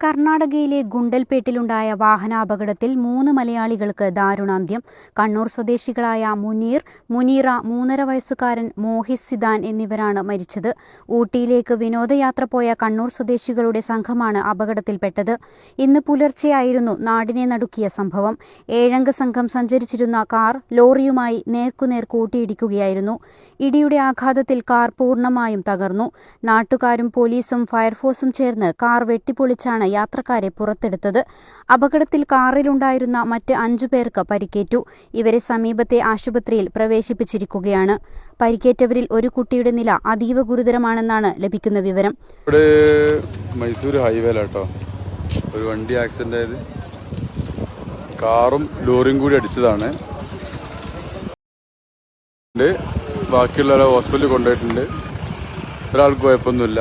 കർണാടകയിലെ ഗുണ്ടൽപേട്ടിലുണ്ടായ വാഹനാപകടത്തിൽ 3 മലയാളികൾക്ക് ദാരുണാന്ത്യം. കണ്ണൂർ സ്വദേശികളായ മുനീറ, 3.5 വയസ്സുകാരൻ മോഹിസ് സിദാൻ എന്നിവരാണ് മരിച്ചത്. ഊട്ടിയിലേക്ക് വിനോദയാത്ര പോയ കണ്ണൂർ സ്വദേശികളുടെ സംഘമാണ് അപകടത്തിൽപ്പെട്ടത്. ഇന്ന് പുലർച്ചെയായിരുന്നു നാടിനെ നടുക്കിയ സംഭവം. 7-അംഗ സംഘം സഞ്ചരിച്ചിരുന്ന കാർ ലോറിയുമായി നേർക്കുനേർ കൂട്ടിയിടിക്കുകയായിരുന്നു. ഇടിയുടെ ആഘാതത്തിൽ കാർ പൂർണ്ണമായും തകർന്നു. നാട്ടുകാരും പോലീസും ഫയർഫോഴ്സും ചേർന്ന് കാർ വെട്ടിപ്പൊളിച്ചാണ് യാത്രക്കാരെ പുറത്തെടുത്തത്. അപകടത്തിൽ കാറിലുണ്ടായിരുന്ന മറ്റ് 5 പേർക്ക് പരിക്കേറ്റു. ഇവരെ സമീപത്തെ ആശുപത്രിയിൽ പ്രവേശിപ്പിച്ചിരിക്കുകയാണ്. പരിക്കേറ്റവരിൽ ഒരു കുട്ടിയുടെ നില അതീവ ഗുരുതരമാണെന്നാണ് ലഭിക്കുന്ന വിവരം. ഇവിടെ മൈസൂർ ഹൈവേയിലാട്ടോ ഒരു വണ്ടി ആക്സിഡന്റ് ആയത്. കാറും ലോറിയും കൂടി അടിച്ചതാണ്. ബാക്കിയുള്ളവരെ ഹോസ്പിറ്റലിൽ കൊണ്ടുപോയിട്ടുണ്ട്. ഒരാൾക്ക് കുഴപ്പമൊന്നുമില്ല.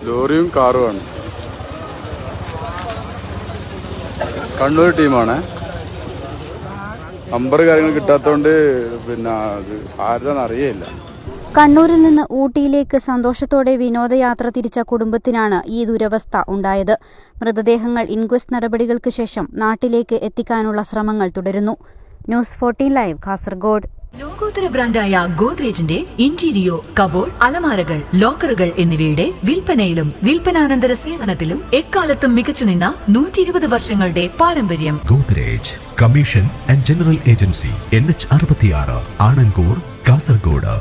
ലോറിയും കാറുമാണ്. കണ്ണൂർ ടീമാണ്. നമ്പർ കാര്യങ്ങൾ കിട്ടാത്തതുകൊണ്ട് അത് ആരുടെന്ന് അറിയില്ല. കണ്ണൂരിൽ നിന്ന് ഊട്ടിയിലേക്ക് സന്തോഷത്തോടെ വിനോദയാത്ര തിരിച്ച കുടുംബത്തിനാണ് ഈ ദുരവസ്ഥ ഉണ്ടായത്. മൃതദേഹങ്ങൾ ഇൻക്വസ്റ്റ് നടപടികൾക്ക് ശേഷം നാട്ടിലേക്ക് എത്തിക്കാനുള്ള ശ്രമങ്ങൾ തുടരുന്നു. News 14 live, Kasaragod. ലോകോത്തര ബ്രാൻഡായ ഗോദ്രേജിന്റെ ഇന്റീരിയോ, കബോർഡ്, അലമാരകൾ, ലോക്കറുകൾ എന്നിവയുടെ വിൽപ്പനയിലും വിൽപ്പനാനന്തര സേവനത്തിലും എക്കാലത്തും മികച്ചുനിന്ന 120 വർഷങ്ങളുടെ പാരമ്പര്യം. Godrej commission and general agency, NH 66, Anangoor, Kasaragod.